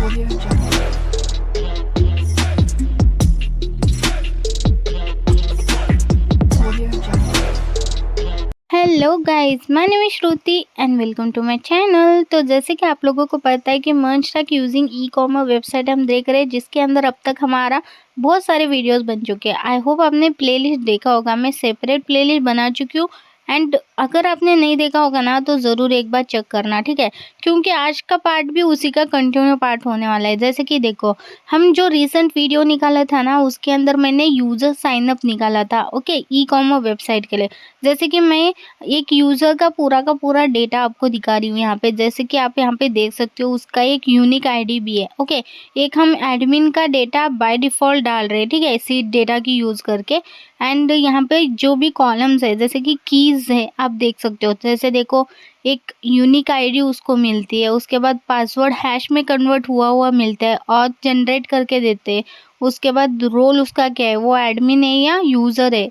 Audio Jungle. Audio Jungle. Hello guys, my name is Shruti and welcome to my channel. तो जैसे कि आप लोगों को पता है कि मंच तक यूजिंग ई कॉमर्स वेबसाइट हम देख रहे हैं, जिसके अंदर अब तक हमारा बहुत सारे वीडियोस बन चुके हैं। आई होप आपने प्लेलिस्ट देखा होगा। मैं सेपरेट प्लेलिस्ट बना चुकी हूँ एंड अगर आपने नहीं देखा होगा ना तो ज़रूर एक बार चेक करना, ठीक है, क्योंकि आज का पार्ट भी उसी का कंटिन्यू पार्ट होने वाला है। जैसे कि देखो, हम जो रिसेंट वीडियो निकाला था ना, उसके अंदर मैंने यूज़र साइन अप निकाला था, ओके, ई कॉमर्स वेबसाइट के लिए। जैसे कि मैं एक यूज़र का पूरा डेटा आपको दिखा रही हूँ यहाँ पे। जैसे कि आप यहाँ पे देख सकते हो, उसका एक यूनिक आईडी भी है, ओके। एक हम एडमिन का डेटा बाय डिफ़ॉल्ट डाल रहे हैं, ठीक है, इसी डेटा की यूज़ करके। एंड यहाँ पे जो भी कॉलम्स है, जैसे कि कीज़ है, आप देख सकते हो। जैसे देखो, एक यूनिक आईडी उसको मिलती है, उसके बाद पासवर्ड हैश में कन्वर्ट हुआ मिलता है और जनरेट करके देते हैं। उसके बाद रोल उसका क्या है, वो एडमिन है या यूज़र है।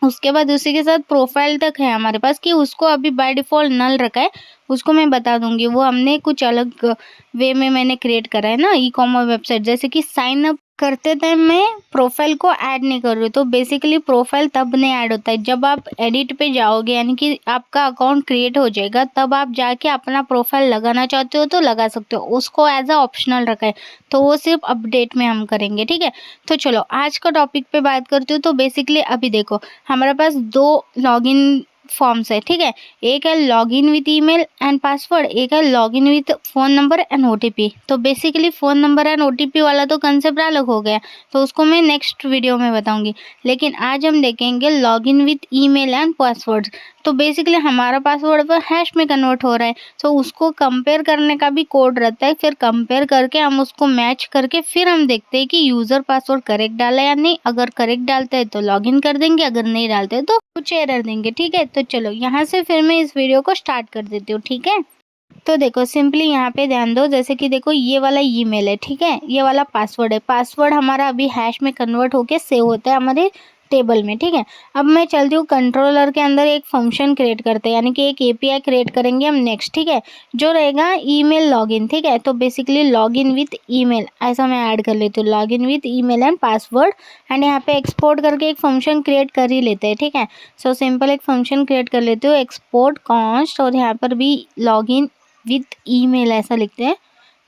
उसके बाद उसी के साथ प्रोफाइल तक है हमारे पास, कि उसको अभी बाय डिफ़ॉल्ट नल रखा है, उसको मैं बता दूँगी। वो हमने कुछ अलग वे में मैंने क्रिएट करा है ना ई कॉमर्स वेबसाइट। जैसे कि साइन अप करते टाइम मैं प्रोफाइल को ऐड नहीं कर रही हूँ, तो बेसिकली प्रोफाइल तब नहीं ऐड होता है जब आप एडिट पे जाओगे, यानी कि आपका अकाउंट क्रिएट हो जाएगा, तब आप जाके अपना प्रोफाइल लगाना चाहते हो तो लगा सकते हो। उसको एज अ ऑप्शनल रखा है, तो वो सिर्फ अपडेट में हम करेंगे, ठीक है। तो चलो आज का टॉपिक पे बात करती हूँ। तो बेसिकली अभी देखो, हमारे पास 2 लॉगिन फॉर्म्स है, ठीक है। एक है login with email and password, एक है login with phone number and OTP. तो basically phone number and OTP वाला तो कंसेप्ट अलग हो गया, तो उसको मैं नेक्स्ट वीडियो में बताऊंगी। लेकिन आज हम देखेंगे login with email and password. तो बेसिकली हमारा पासवर्ड पर हैश में कन्वर्ट हो रहा है, तो उसको कंपेयर करने का भी कोड रहता है। फिर कंपेयर करके हम उसको मैच करके फिर हम देखते हैं कि यूज़र पासवर्ड करेक्ट डाला या नहीं। अगर करेक्ट डालता है तो लॉगिन कर देंगे, अगर नहीं डालते हैं तो कुछ एरर देंगे, ठीक है। तो चलो यहाँ से फिर मैं इस वीडियो को स्टार्ट कर देती हूँ, ठीक है। तो देखो, सिंपली यहाँ पे ध्यान दो। जैसे कि देखो, ये वाला ईमेल है, ठीक है, ये वाला पासवर्ड है। पासवर्ड हमारा अभी हैश में कन्वर्ट होके सेव होता है हमारे टेबल में, ठीक है। अब मैं चलती हूँ कंट्रोलर के अंदर, एक फंक्शन क्रिएट करते हैं, यानी कि एक एपीआई क्रिएट करेंगे हम नेक्स्ट, ठीक है, जो रहेगा ईमेल लॉगिन, ठीक है। तो बेसिकली लॉगिन विथ ईमेल ऐसा मैं ऐड कर लेती हूँ, login with email and password. And यहाँ पे एक्सपोर्ट करके एक फंक्शन क्रिएट कर ही लेते हैं, ठीक है। सो सिंपल एक फंक्शन क्रिएट कर लेती हूँ, एक्सपोर्ट कॉन्स्ट, और यहाँ पर भी लॉगिन विथ ईमेल ऐसा लिखते हैं,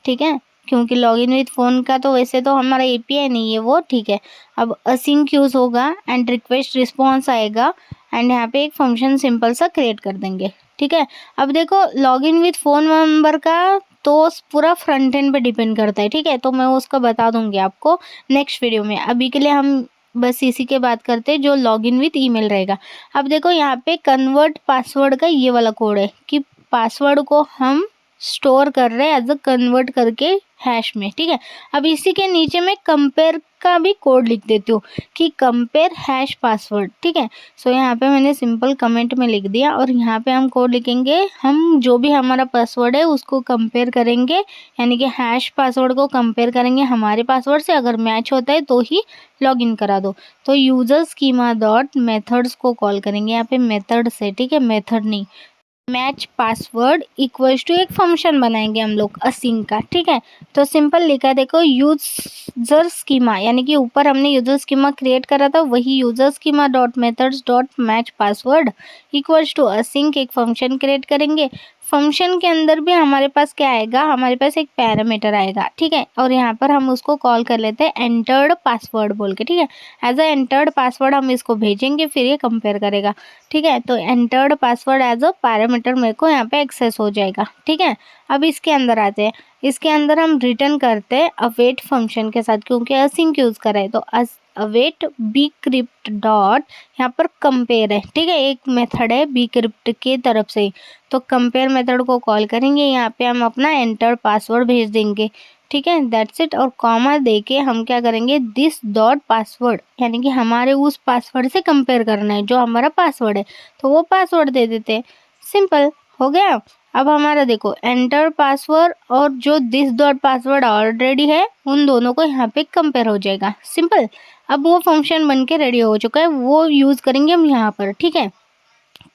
ठीक है, क्योंकि लॉगिन विथ फ़ोन का तो वैसे तो हमारा एपीआई नहीं है वो, ठीक है। अब असिंक यूज़ होगा एंड रिक्वेस्ट रिस्पॉन्स आएगा एंड यहाँ पे एक फंक्शन सिंपल सा क्रिएट कर देंगे, ठीक है। अब देखो, लॉगिन विथ फ़ोन नंबर का तो पूरा फ्रंट एंड पे डिपेंड करता है, ठीक है, तो मैं उसका बता दूंगी आपको नेक्स्ट वीडियो में। अभी के लिए हम बस इसी के बात करते हैं जो लॉगिन विथ ईमेल रहेगा। अब देखो, यहाँ पे कन्वर्ट पासवर्ड का ये वाला कोड है कि पासवर्ड को हम स्टोर कर रहे हैं एज अ कन्वर्ट करके हैश में, ठीक है। अब इसी के नीचे मैं कंपेयर का भी कोड लिख देती हूँ कि कंपेयर हैश पासवर्ड, ठीक है। सो यहाँ पे मैंने सिंपल कमेंट में लिख दिया और यहाँ पे हम कोड लिखेंगे, हम जो भी हमारा पासवर्ड है उसको कंपेयर करेंगे, यानी कि हैश पासवर्ड को कंपेयर करेंगे हमारे पासवर्ड से। अगर मैच होता है तो ही लॉगिन करा दो। तो यूजर स्कीमा डॉट मेथड्स को कॉल करेंगे, यहाँ पे मेथड से, ठीक है, मेथड नहीं। मैच पासवर्ड इक्वल्स टू एक फंक्शन बनाएंगे हम लोग असिंक का, ठीक है। तो सिंपल लिखा, देखो, यूजर स्कीमा, यानी कि ऊपर हमने यूजर स्कीमा क्रिएट करा था, वही user schema dot methods dot match password equals to async एक फंक्शन क्रिएट करेंगे। फंक्शन के अंदर भी हमारे पास क्या आएगा, हमारे पास एक पैरामीटर आएगा, ठीक है, और यहाँ पर हम उसको कॉल कर लेते हैं एंटर्ड पासवर्ड बोल के, ठीक है। एज अ एंटर्ड पासवर्ड हम इसको भेजेंगे, फिर ये कंपेयर करेगा, ठीक है। तो entered password as a parameter मेरे को यहाँ पे एक्सेस हो जाएगा, ठीक है। अब इसके अंदर आते हैं, इसके अंदर हम रिटर्न करते हैं अवेट फंक्शन के साथ, क्योंकि असिंक यूज़ करा है, तो अवेट बी क्रिप्ट डॉट, यहाँ पर कंपेयर है, ठीक है, एक मेथड है बी क्रिप्ट के तरफ से। तो कंपेयर मेथड को कॉल करेंगे, यहाँ पे हम अपना एंटर पासवर्ड भेज देंगे, ठीक है, दैट्स इट। और कॉमा दे के हम क्या करेंगे, दिस डॉट पासवर्ड, यानी कि हमारे उस पासवर्ड से कंपेयर करना है जो हमारा पासवर्ड है, तो वो पासवर्ड दे देते हैं। सिंपल हो गया। अब हमारा देखो, एंटर पासवर्ड और जो दिस डॉट पासवर्ड ऑलरेडी है, उन दोनों को यहाँ पे कंपेयर हो जाएगा, सिंपल। अब वो फंक्शन बन के रेडी हो चुका है, वो यूज़ करेंगे हम यहाँ पर, ठीक है।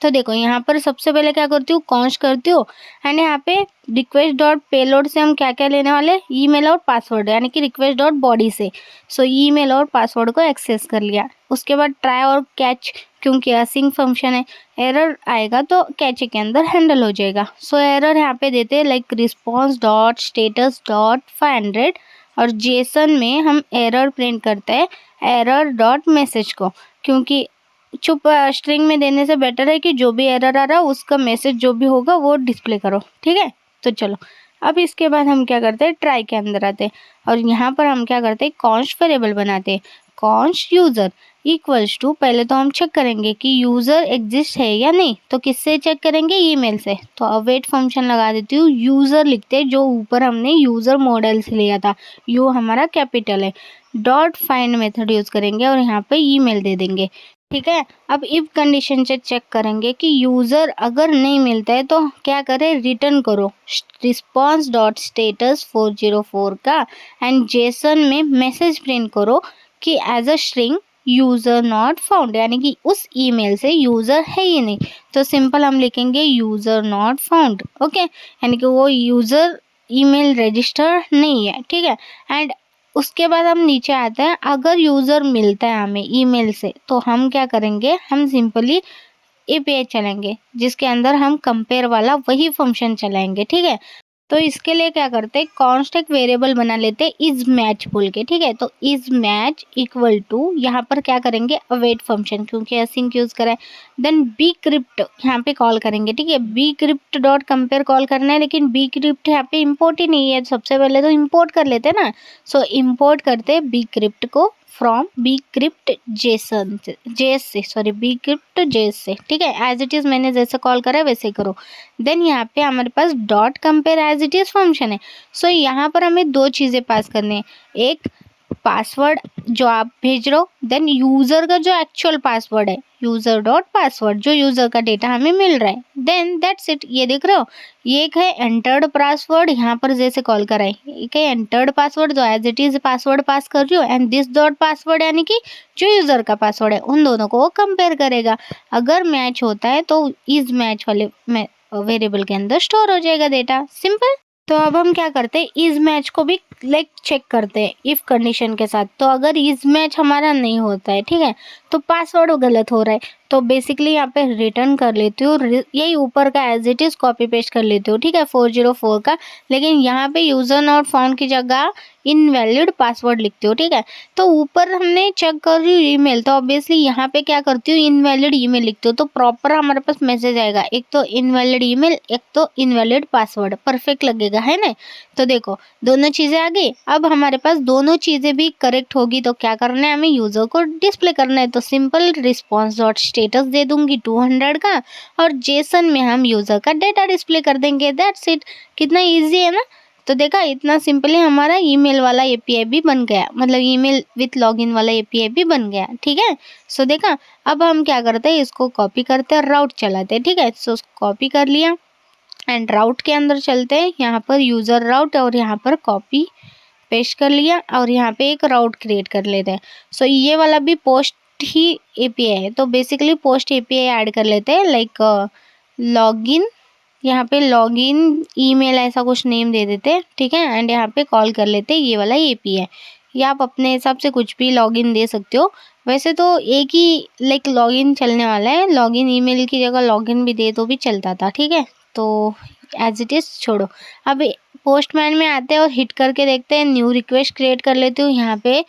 तो देखो यहाँ पर सबसे पहले क्या करती हूँ, कॉन्स्ट करती हूँ एंड यहाँ पे रिक्वेस्ट डॉट पेलोड से हम क्या क्या लेने वाले, ईमेल और पासवर्ड, यानी कि रिक्वेस्ट डॉट बॉडी से। सो ईमेल और पासवर्ड को एक्सेस कर लिया। उसके बाद ट्राई और कैच, क्योंकि असिंक फंक्शन है, एरर आएगा तो कैच के अंदर हैंडल हो जाएगा। सो एरर यहाँ पे देते हैं like response dot status dot 500 और जेसन में हम एरर प्रिंट करते हैं एरर डॉट मैसेज को, क्योंकि चुप स्ट्रिंग में देने से बेटर है कि जो भी एरर आ रहा है उसका मैसेज जो भी होगा वो डिस्प्ले करो। ठीक है, तो चलो अब इसके बाद हम क्या करते हैं, ट्राई के अंदर आते हैं और यहाँ पर हम क्या करते हैं, कॉन्स्ट वेरिएबल बनाते हैं। कॉन्स्ट यूज़र इक्वल्स टू, पहले तो हम चेक करेंगे कि यूज़र एग्जिस्ट है या नहीं, तो किससे चेक करेंगे, ईमेल से। तो अवेट फंक्शन लगा देती हूँ, यूज़र लिखते हैं जो ऊपर हमने यूज़र मॉडल से लिया था, यू हमारा कैपिटल है। डॉट फाइंड मेथड यूज़ करेंगे और यहाँ पे ईमेल दे देंगे। ठीक है, अब इफ कंडीशन से चेक करेंगे कि यूज़र अगर नहीं मिलता है तो क्या करें, रिटर्न करो रिस्पॉन्स डॉट स्टेटस 404 का एंड जेसन में मैसेज प्रिंट करो कि as a string user not found, यानी कि उस ईमेल से यूज़र है ही नहीं। तो सिंपल हम लिखेंगे यूज़र नॉट फाउंड। ओके, यानी कि वो यूज़र ईमेल रजिस्टर नहीं है। ठीक है, एंड उसके बाद हम नीचे आते हैं, अगर यूज़र मिलता है हमें ईमेल से तो हम क्या करेंगे, हम सिंपली एपीआई चलाएंगे जिसके अंदर हम कंपेयर वाला वही फंक्शन चलाएंगे। ठीक है, तो इसके लिए क्या करते हैं, कॉन्स्ट एक वेरिएबल बना लेते हैं इज मैच बोल के। ठीक है, तो इज मैच इक्वल टू, यहाँ पर क्या करेंगे, अवेट फंक्शन, क्योंकि असिंक यूज करें। देन बी क्रिप्ट यहाँ पे कॉल करेंगे। ठीक है, bcrypt dot compare call करना है, लेकिन बी क्रिप्ट यहाँ पे इम्पोर्ट ही नहीं है, सबसे पहले तो इम्पोर्ट कर लेते हैं ना। सो इम्पोर्ट करते हैं बी क्रिप्ट को from bcrypt JSON JS से, सॉरी बी क्रिप्ट जेएस से। ठीक है, एज इट इज मैंने जैसे कॉल करा है वैसे करो। देन यहाँ पे हमारे पास dot compare as it is function है। सो यहाँ पर हमें दो चीज़ें पास करनी है, एक पासवर्ड जो आप भेज रहे हो, देन यूज़र का जो एक्चुअल पासवर्ड है, यूज़र डॉट पासवर्ड जो यूज़र का डेटा हमें मिल रहा है। देन दैट्स इट, ये देख रहे हो, ये एक है एंटर्ड पासवर्ड, यहाँ पर जैसे कॉल करा है, एक है एंटर्ड पासवर्ड जो एज इट इज पासवर्ड पास कर रही हो, एंड दिस डॉट पासवर्ड यानी कि जो यूज़र का पासवर्ड है, उन दोनों को वो कंपेयर करेगा। अगर मैच होता है तो इस मैच वाले वेरिएबल के अंदर स्टोर हो जाएगा डेटा। सिंपल। तो अब हम क्या करते हैं, इस मैच को भी लाइक चेक करते हैं इफ कंडीशन के साथ। तो अगर इस मैच हमारा नहीं होता है, ठीक है, तो पासवर्ड गलत हो रहा है, तो बेसिकली यहाँ पे रिटर्न कर लेती हूँ, यही ऊपर का as it is copy paste कर लेती हूँ। ठीक है, 404 का, लेकिन यहाँ पे यूजर नॉट फाउंड की जगह इनवैलिड पासवर्ड लिखती हूँ। ठीक है, तो ऊपर हमने चेक कर रही हूँ ईमेल, तो ऑब्वियसली यहाँ पे क्या करती हूँ, इनवैलिड ईमेल लिखती हूँ, तो प्रॉपर हमारे पास मैसेज आएगा, एक तो इनवैलिड ईमेल, एक तो इनवैलिड पासवर्ड, परफेक्ट लगेगा, है ना। तो देखो दोनों चीज़ें आ गई। अब हमारे पास दोनों चीज़ें भी करेक्ट होगी तो क्या करना है, हमें यूज़र को डिस्प्ले करना है। तो सिंपल रिस्पॉन्स डॉट स्टेटस दे दूंगी 200 का और जेसन में हम यूज़र का डेटा डिस्प्ले कर देंगे। दैट्स इट, कितना ईजी है ना। तो देखा, इतना सिंपली हमारा ईमेल वाला एपीआई भी बन गया, मतलब ईमेल विथ लॉगिन वाला एपीआई भी बन गया। ठीक है, सो देखा। अब हम क्या करते हैं, इसको कॉपी करते हैं, राउट चलाते हैं। ठीक है, सो कॉपी कर लिया एंड राउट के अंदर चलते हैं, यहाँ पर यूज़र राउट और यहाँ पर कॉपी पेस्ट कर लिया और यहाँ पे एक राउट क्रिएट कर लेते हैं। सो ये वाला भी पोस्ट ही एपीआई है, तो बेसिकली पोस्ट एपीआई ऐड कर लेते हैं, लाइक लॉगिन, यहाँ पे लॉगिन ईमेल ऐसा कुछ नेम दे देते हैं। ठीक है, एंड यहाँ पे कॉल कर लेते हैं ये वाला एपीआई। या आप अपने हिसाब से कुछ भी लॉगिन दे सकते हो, वैसे तो एक ही लाइक लॉगिन चलने वाला है, लॉगिन ईमेल की जगह लॉगिन भी दे तो भी चलता था। ठीक है, तो एज इट इज़ छोड़ो। अब पोस्टमैन में आते हैं और हिट करके देखते हैं, न्यू रिक्वेस्ट क्रिएट कर लेती हूँ, यहाँ पे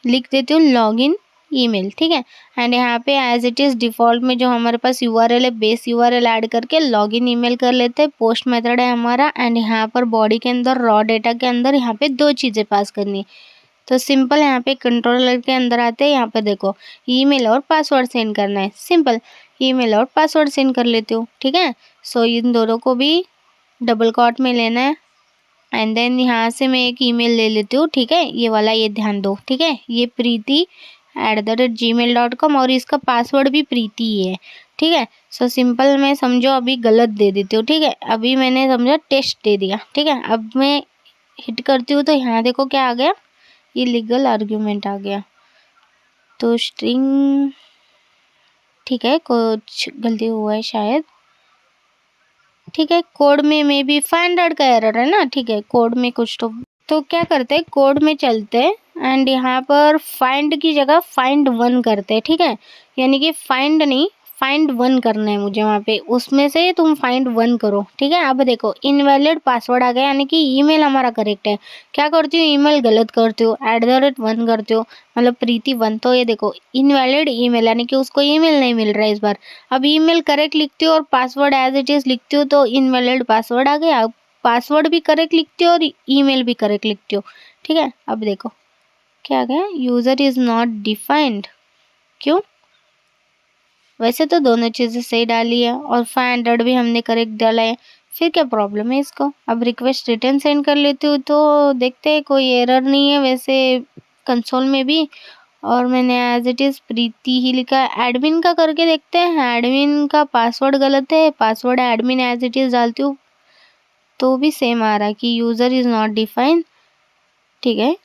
लिख देती हूँ लॉगिन ईमेल। ठीक है, एंड यहाँ पे एज इट इज़ डिफ़ॉल्ट में जो हमारे पास यूआरएल है, बेस यूआरएल ऐड करके लॉगिन ईमेल कर लेते हैं। पोस्ट मेथड है हमारा, एंड यहाँ पर बॉडी के अंदर रॉ डेटा के अंदर यहाँ पे दो चीज़ें पास करनी है। तो सिंपल यहाँ पे कंट्रोलर के अंदर आते हैं, यहाँ पे देखो ईमेल और पासवर्ड सेंड करना है। सिंपल ईमेल और पासवर्ड सेंड कर लेती हूँ। ठीक है, सो इन दोनों को भी डबल कॉट में लेना है एंड देन यहाँ से मैं एक ईमेल ले लेती हूँ। ठीक है, ये वाला, ये ध्यान दो। ठीक है, ये preeti@gmail.com और इसका पासवर्ड भी प्रीति ही है। ठीक है, सो सिंपल मैं समझो अभी गलत दे देती हूँ। ठीक है, अभी मैंने समझा टेस्ट दे दिया। ठीक है, अब मैं हिट करती हूँ तो यहाँ देखो क्या आ गया, ये लीगल आर्ग्यूमेंट आ गया। तो स्ट्रिंग ठीक है, कुछ गलती हुआ है शायद। ठीक है, कोड में मे बी 500 का एरर है ना। ठीक है, कोड में कुछ तो क्या करते हैं, कोड में चलते हैं एंड यहाँ पर फाइंड की जगह फाइंड वन करते हैं। ठीक है, यानी कि फाइंड नहीं, फाइंड वन करना है मुझे वहाँ पे, उसमें से तुम फाइंड वन करो। ठीक है, अब देखो इनवैलिड पासवर्ड आ गया, यानी कि ईमेल हमारा करेक्ट है। क्या करती हूँ, ईमेल गलत करती हूँ, @1 करती हूँ, मतलब प्रीति 1। तो ये देखो इनवैलिड ईमेल, यानी कि उसको ईमेल नहीं मिल रहा है इस बार। अब ईमेल करेक्ट लिखती हूँ और पासवर्ड एज इट इज लिखती हूँ तो इनवैलिड पासवर्ड आ गया। अब पासवर्ड भी करेक्ट लिखती हूँ और ईमेल भी करेक्ट लिखती हूँ। ठीक है, अब देखो क्या आ गया, यूजर इज नॉट डिफाइंड। क्यों, वैसे तो दोनों चीज़ें सही डाली है और 500 भी हमने करेक्ट डाला है, फिर क्या प्रॉब्लम है इसको। अब रिक्वेस्ट रिटर्न सेंड कर लेती हूँ तो देखते हैं कोई एरर नहीं है वैसे कंसोल में भी, और मैंने एज इट इज़ प्रीति ही लिखा है। एडमिन का करके देखते हैं, एडमिन का पासवर्ड गलत है, password admin as it is डालती हूँ तो भी सेम आ रहा है कि यूज़र इज़ नॉट डिफाइंड। ठीक है,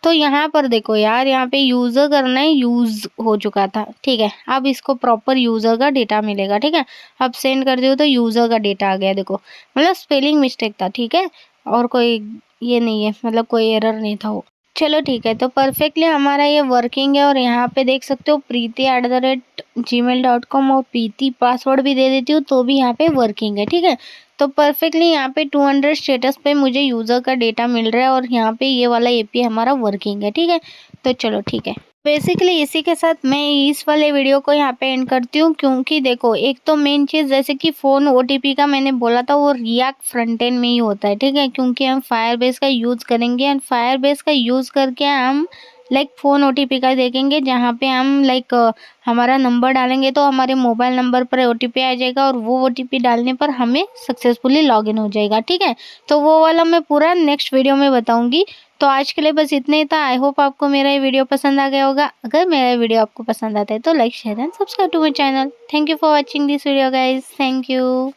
तो यहाँ पर देखो यार, यहाँ पे यूज़र करना है, यूज़ हो चुका था। ठीक है, अब इसको प्रॉपर यूज़र का डेटा मिलेगा। ठीक है, अब सेंड कर दियो तो यूज़र का डेटा आ गया। देखो मतलब स्पेलिंग मिस्टेक था। ठीक है, और कोई ये नहीं है, मतलब कोई एरर नहीं था वो। चलो ठीक है, तो परफेक्टली हमारा ये वर्किंग है और यहाँ पे देख सकते हो preeti@gmail.com और प्रीति पासवर्ड भी दे देती हूँ तो भी यहाँ पे वर्किंग है। ठीक है, तो परफेक्टली यहाँ पे 200 स्टेटस पे मुझे यूज़र का डेटा मिल रहा है और यहाँ पे ये वाला एपीआई हमारा वर्किंग है। ठीक है, तो चलो ठीक है, बेसिकली इसी के साथ मैं इस वाले वीडियो को यहाँ पे एंड करती हूँ, क्योंकि देखो एक तो मेन चीज़ जैसे कि फ़ोन ओटीपी का मैंने बोला था वो रिएक्ट फ्रंट एंड में ही होता है। ठीक है, क्योंकि हम फायरबेस का यूज़ करेंगे एंड फायरबेस का यूज़ करके हम लाइक फ़ोन ओटीपी का देखेंगे, जहाँ पे हम लाइक हमारा नंबर डालेंगे तो हमारे मोबाइल नंबर पर ओटीपी आ जाएगा और वो ओटीपी डालने पर हमें सक्सेसफुली लॉगिन हो जाएगा। ठीक है, तो वो वाला मैं पूरा नेक्स्ट वीडियो में बताऊँगी। तो आज के लिए बस इतना ही था। आई होप आपको मेरा ये वीडियो पसंद आ गया होगा। अगर मेरा वीडियो आपको पसंद आता है तो like share and subscribe to my channel. Thank you for watching this video guys, thank you.